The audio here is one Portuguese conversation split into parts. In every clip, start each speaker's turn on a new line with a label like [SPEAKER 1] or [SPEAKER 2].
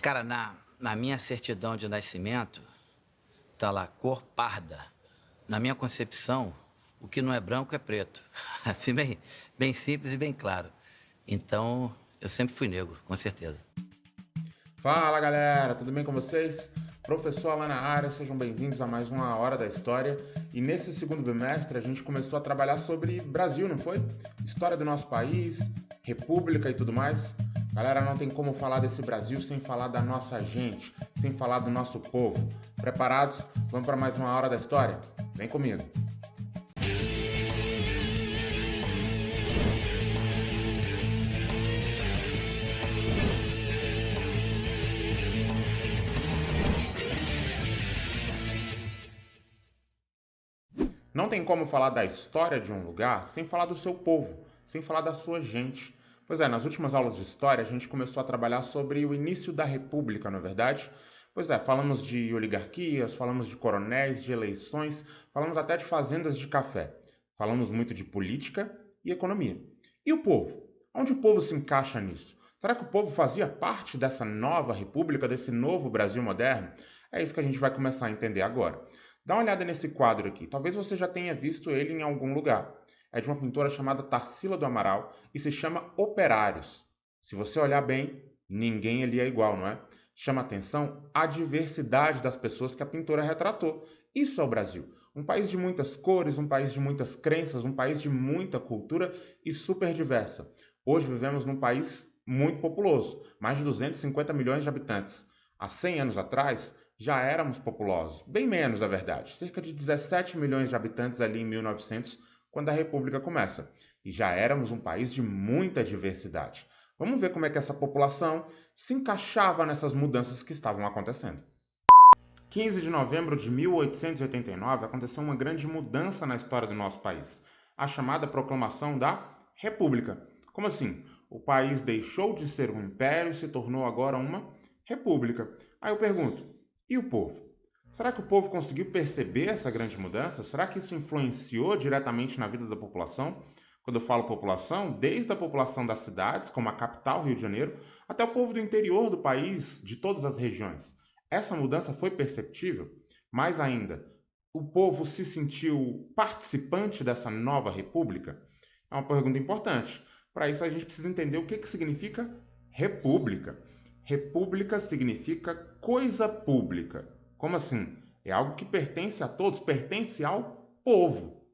[SPEAKER 1] Cara, na minha certidão de nascimento, tá lá cor parda. Na minha concepção, o que não é branco é preto. Assim, bem simples e bem claro. Então, eu sempre fui negro, com certeza.
[SPEAKER 2] Fala galera, tudo bem com vocês? Professor lá na área, sejam bem-vindos a mais uma Hora da História. E nesse segundo bimestre a gente começou a trabalhar sobre Brasil, não foi? História do nosso país, república e tudo mais. Galera, não tem como falar desse Brasil sem falar da nossa gente, sem falar do nosso povo. Preparados? Vamos para mais uma Hora da História? Vem comigo! Não tem como falar da história de um lugar sem falar do seu povo, sem falar da sua gente. Pois é, nas últimas aulas de história a gente começou a trabalhar sobre o início da República, não é verdade? Pois é, falamos de oligarquias, falamos de coronéis, de eleições, falamos até de fazendas de café. Falamos muito de política e economia. E o povo? Onde o povo se encaixa nisso? Será que o povo fazia parte dessa nova república, desse novo Brasil moderno? É isso que a gente vai começar a entender agora. Dá uma olhada nesse quadro aqui. Talvez você já tenha visto ele em algum lugar. É de uma pintora chamada Tarsila do Amaral e se chama Operários. Se você olhar bem, ninguém ali é igual, não é? Chama atenção a diversidade das pessoas que a pintora retratou. Isso é o Brasil. Um país de muitas cores, um país de muitas crenças, um país de muita cultura e super diversa. Hoje vivemos num país muito populoso, mais de 250 milhões de habitantes. Há 100 anos atrás, já éramos populosos, bem menos, na verdade, cerca de 17 milhões de habitantes ali em 1900, quando a República começa. E já éramos um país de muita diversidade. Vamos ver como é que essa população se encaixava nessas mudanças que estavam acontecendo. 15 de novembro de 1889 aconteceu uma grande mudança na história do nosso país, a chamada proclamação da República. Como assim? O país deixou de ser um império e se tornou agora uma república. Aí eu pergunto, e o povo? Será que o povo conseguiu perceber essa grande mudança? Será que isso influenciou diretamente na vida da população? Quando eu falo população, desde a população das cidades, como a capital, Rio de Janeiro, até o povo do interior do país, de todas as regiões. Essa mudança foi perceptível? Mais ainda, o povo se sentiu participante dessa nova república? É uma pergunta importante. Para isso, a gente precisa entender o que significa república. República significa coisa pública. Como assim? É algo que pertence a todos, pertence ao povo.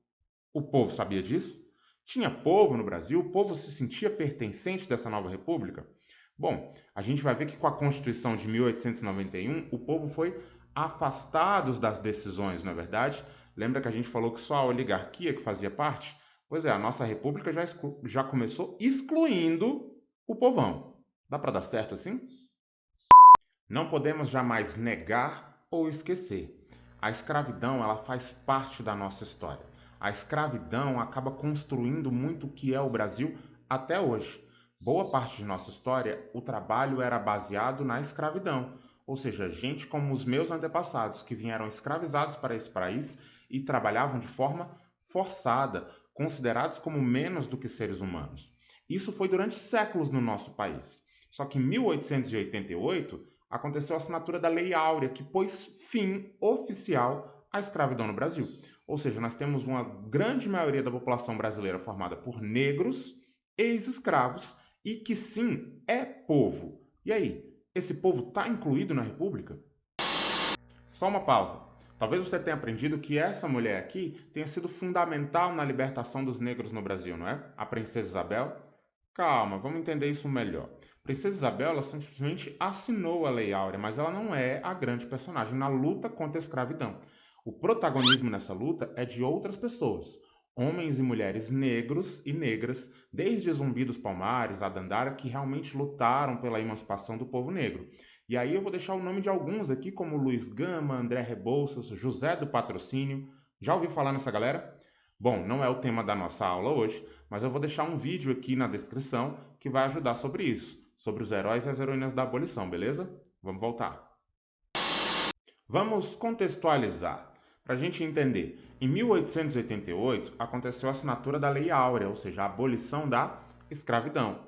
[SPEAKER 2] O povo sabia disso? Tinha povo no Brasil? O povo se sentia pertencente dessa nova república? Bom, a gente vai ver que com a Constituição de 1891, o povo foi afastado das decisões, não é verdade? Lembra que a gente falou que só a oligarquia que fazia parte? Pois é, a nossa república já começou excluindo o povão. Dá para dar certo assim? Não podemos jamais negar ou esquecer. A escravidão, ela faz parte da nossa história. A escravidão acaba construindo muito o que é o Brasil até hoje. Boa parte de nossa história, o trabalho era baseado na escravidão, ou seja, gente como os meus antepassados que vieram escravizados para esse país e trabalhavam de forma forçada, considerados como menos do que seres humanos. Isso foi durante séculos no nosso país. Só que em 1888 aconteceu a assinatura da Lei Áurea, que pôs fim oficial à escravidão no Brasil. Ou seja, nós temos uma grande maioria da população brasileira formada por negros, ex-escravos e que sim é povo. E aí, esse povo está incluído na República? Só uma pausa. Talvez você tenha aprendido que essa mulher aqui tenha sido fundamental na libertação dos negros no Brasil, não é? A Princesa Isabel. Calma, vamos entender isso melhor. Princesa Isabel, ela simplesmente assinou a Lei Áurea, mas ela não é a grande personagem na luta contra a escravidão. O protagonismo nessa luta é de outras pessoas, homens e mulheres negros e negras, desde Zumbi dos Palmares a Dandara, que realmente lutaram pela emancipação do povo negro. E aí eu vou deixar o nome de alguns aqui, como Luiz Gama, André Rebouças, José do Patrocínio. Já ouviu falar nessa galera? Bom, não é o tema da nossa aula hoje, mas eu vou deixar um vídeo aqui na descrição que vai ajudar sobre isso, sobre os heróis e as heroínas da abolição, beleza? Vamos voltar. Vamos contextualizar. Para a gente entender, em 1888 aconteceu a assinatura da Lei Áurea, ou seja, a abolição da escravidão.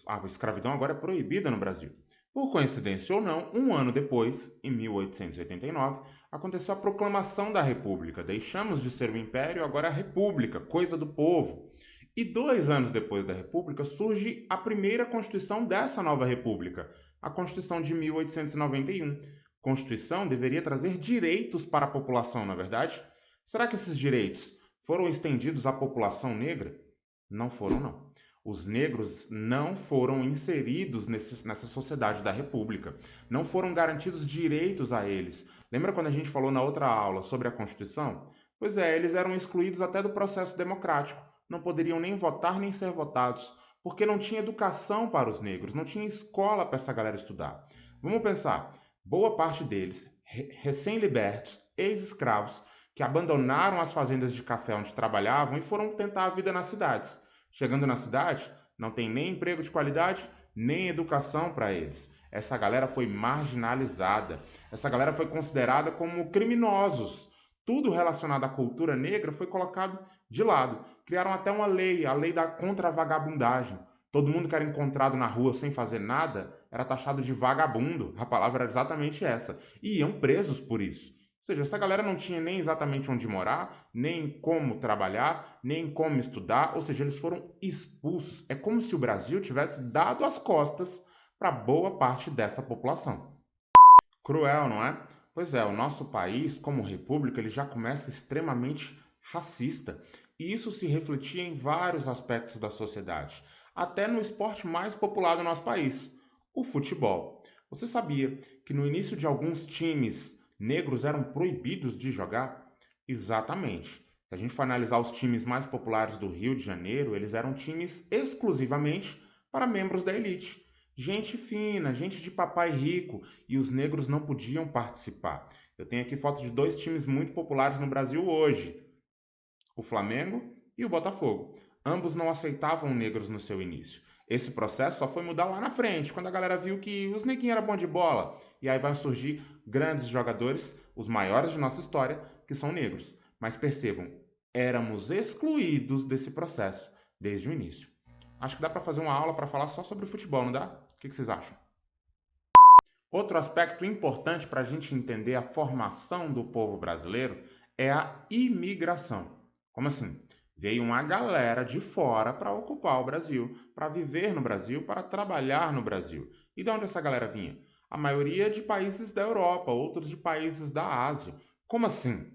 [SPEAKER 2] A escravidão agora é proibida no Brasil. Por coincidência ou não, um ano depois, em 1889, aconteceu a proclamação da República. Deixamos de ser o Império, agora é a República, coisa do povo. E 2 anos depois da República surge a primeira Constituição dessa nova República, a Constituição de 1891. Constituição deveria trazer direitos para a população, na verdade? Será que esses direitos foram estendidos à população negra? Não foram, não. Os negros não foram inseridos nessa sociedade da República. Não foram garantidos direitos a eles. Lembra quando a gente falou na outra aula sobre a Constituição? Pois é, eles eram excluídos até do processo democrático. Não poderiam nem votar nem ser votados, porque não tinha educação para os negros, não tinha escola para essa galera estudar. Vamos pensar, boa parte deles, recém-libertos, ex-escravos, que abandonaram as fazendas de café onde trabalhavam e foram tentar a vida nas cidades. Chegando na cidade, não tem nem emprego de qualidade, nem educação para eles. Essa galera foi marginalizada. Essa galera foi considerada como criminosos. Tudo relacionado à cultura negra foi colocado de lado. Criaram até uma lei, a lei da contra-vagabundagem. Todo mundo que era encontrado na rua sem fazer nada era taxado de vagabundo. A palavra era exatamente essa. E iam presos por isso. Ou seja, essa galera não tinha nem exatamente onde morar, nem como trabalhar, nem como estudar, ou seja, eles foram expulsos. É como se o Brasil tivesse dado as costas para boa parte dessa população. Cruel, não é? Pois é, o nosso país, como república, ele já começa extremamente racista. E isso se refletia em vários aspectos da sociedade, até no esporte mais popular do nosso país, o futebol. Você sabia que no início de alguns times negros eram proibidos de jogar? Exatamente. Se a gente for analisar os times mais populares do Rio de Janeiro, eles eram times exclusivamente para membros da elite. Gente fina, gente de papai rico, e os negros não podiam participar. Eu tenho aqui fotos de 2 times muito populares no Brasil hoje, o Flamengo e o Botafogo. Ambos não aceitavam negros no seu início. Esse processo só foi mudar lá na frente, quando a galera viu que os neguinhos eram bons de bola. E aí vai surgir grandes jogadores, os maiores de nossa história, que são negros. Mas percebam, éramos excluídos desse processo desde o início. Acho que dá para fazer uma aula para falar só sobre futebol, não dá? O que vocês acham? Outro aspecto importante para a gente entender a formação do povo brasileiro é a imigração. Como assim? Veio uma galera de fora para ocupar o Brasil, para viver no Brasil, para trabalhar no Brasil. E de onde essa galera vinha? A maioria de países da Europa, outros de países da Ásia. Como assim?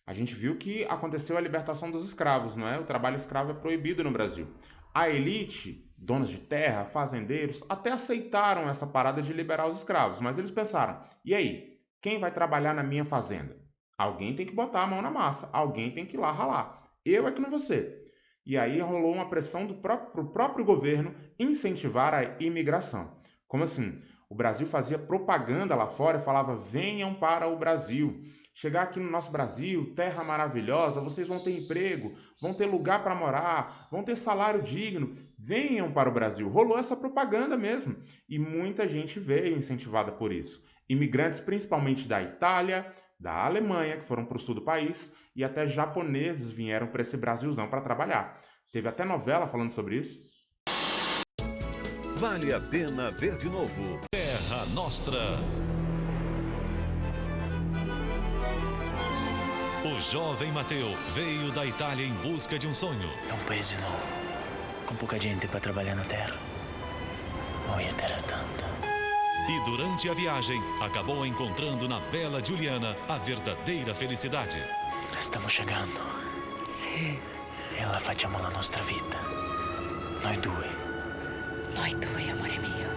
[SPEAKER 2] A gente viu que aconteceu a libertação dos escravos, não é? O trabalho escravo é proibido no Brasil. A elite, donos de terra, fazendeiros, até aceitaram essa parada de liberar os escravos, mas eles pensaram: e aí, quem vai trabalhar na minha fazenda? Alguém tem que botar a mão na massa, alguém tem que ir lá ralar. Eu é que não vou ser. E aí rolou uma pressão do próprio governo incentivar a imigração. Como assim? O Brasil fazia propaganda lá fora e falava: venham para o Brasil. Chegar aqui no nosso Brasil, terra maravilhosa, vocês vão ter emprego, vão ter lugar para morar, vão ter salário digno. Venham para o Brasil. Rolou essa propaganda mesmo. E muita gente veio incentivada por isso. Imigrantes principalmente da Itália, da Alemanha, que foram para o sul do país, e até japoneses vieram para esse Brasilzão para trabalhar. Teve até novela falando sobre isso.
[SPEAKER 3] Vale a pena ver de novo. Terra Nostra. O jovem Matteo veio da Itália em busca de um sonho.
[SPEAKER 4] É um paese novo, com pouca gente para trabalhar na terra. Voglio terra tanta.
[SPEAKER 3] E durante a viagem, acabou encontrando na bela Giuliana a verdadeira felicidade.
[SPEAKER 4] Stiamo chegando.
[SPEAKER 5] Sì,
[SPEAKER 4] E la facciamo la nostra vita. Noi due.
[SPEAKER 5] noi due, amore mio.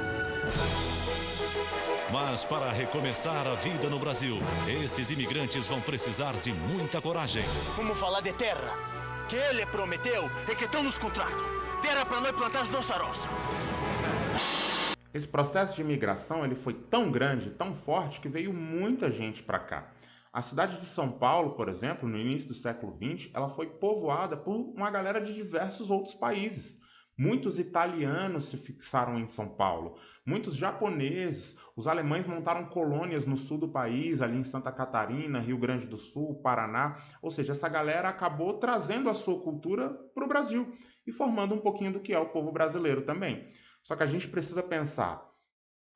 [SPEAKER 3] Mas para recomeçar a vida no Brasil, esses imigrantes vão precisar de muita coragem.
[SPEAKER 6] Vamos falar de terra, que ele prometeu e que estão nos contratos. Terra para nós plantar as nossas roças.
[SPEAKER 2] Esse processo de imigração ele foi tão grande, tão forte, que veio muita gente para cá. A cidade de São Paulo, por exemplo, no início do século XX, ela foi povoada por uma galera de diversos outros países. Muitos italianos se fixaram em São Paulo, muitos japoneses, os alemães montaram colônias no sul do país, ali em Santa Catarina, Rio Grande do Sul, Paraná. Ou seja, essa galera acabou trazendo a sua cultura para o Brasil e formando um pouquinho do que é o povo brasileiro também. Só que a gente precisa pensar,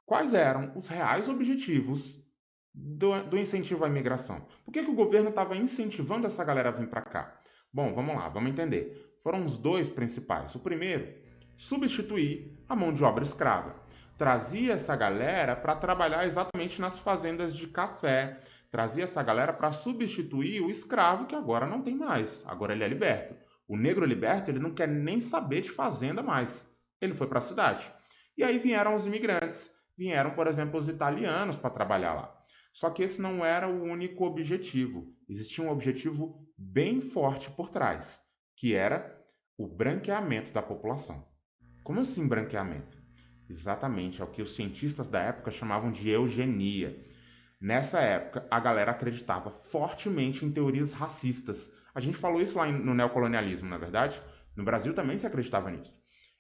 [SPEAKER 2] quais eram os reais objetivos do incentivo à imigração. Por que o governo estava incentivando essa galera a vir para cá? Bom, vamos lá, vamos entender. Foram os dois principais. O primeiro, substituir a mão de obra escrava. Trazia essa galera para trabalhar exatamente nas fazendas de café. Trazia essa galera para substituir o escravo que agora não tem mais. Agora ele é liberto. O negro liberto, ele não quer nem saber de fazenda mais. Ele foi para a cidade. E aí vieram os imigrantes. Vieram, por exemplo, os italianos para trabalhar lá. Só que esse não era o único objetivo. Existia um objetivo bem forte por trás, que era o branqueamento da população. Como assim branqueamento? Exatamente, é o que os cientistas da época chamavam de eugenia. Nessa época, a galera acreditava fortemente em teorias racistas. A gente falou isso lá no neocolonialismo, na verdade? No Brasil também se acreditava nisso.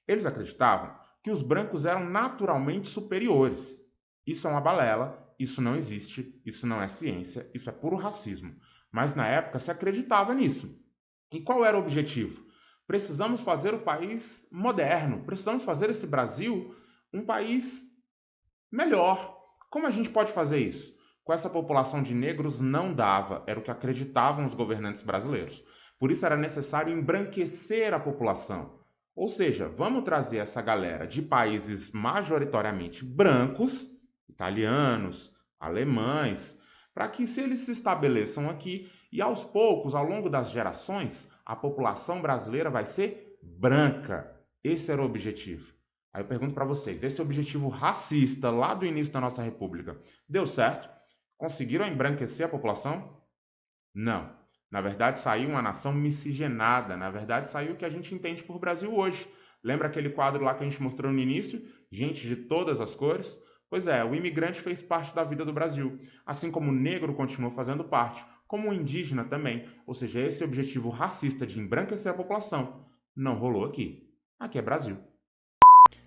[SPEAKER 2] Eles acreditavam que os brancos eram naturalmente superiores. Isso é uma balela, isso não existe, isso não é ciência, isso é puro racismo. Mas na época se acreditava nisso. E qual era o objetivo? Precisamos fazer o país moderno, precisamos fazer esse Brasil um país melhor. Como a gente pode fazer isso? Com essa população de negros não dava, era o que acreditavam os governantes brasileiros. Por isso era necessário embranquecer a população. Ou seja, vamos trazer essa galera de países majoritariamente brancos, italianos, alemães, para que se eles se estabeleçam aqui e aos poucos, ao longo das gerações, a população brasileira vai ser branca. Esse era o objetivo. Aí eu pergunto para vocês, esse objetivo racista lá do início da nossa república, deu certo? Conseguiram embranquecer a população? Não. Na verdade, saiu uma nação miscigenada. Na verdade, saiu o que a gente entende por Brasil hoje. Lembra aquele quadro lá que a gente mostrou no início? Gente de todas as cores? Pois é, o imigrante fez parte da vida do Brasil, assim como o negro continuou fazendo parte, como o indígena também. Ou seja, esse objetivo racista de embranquecer a população não rolou aqui. Aqui é Brasil.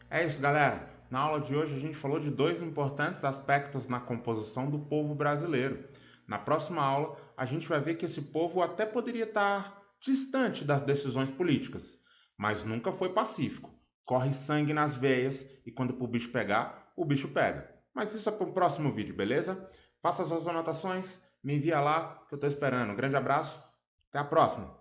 [SPEAKER 2] É isso, galera. Na aula de hoje a gente falou de dois importantes aspectos na composição do povo brasileiro. Na próxima aula a gente vai ver que esse povo até poderia estar distante das decisões políticas, mas nunca foi pacífico. Corre sangue nas veias e quando o bicho pegar, o bicho pega. Mas isso é para o próximo vídeo, beleza? Faça suas anotações, me envia lá que eu estou esperando. Um grande abraço, até a próxima!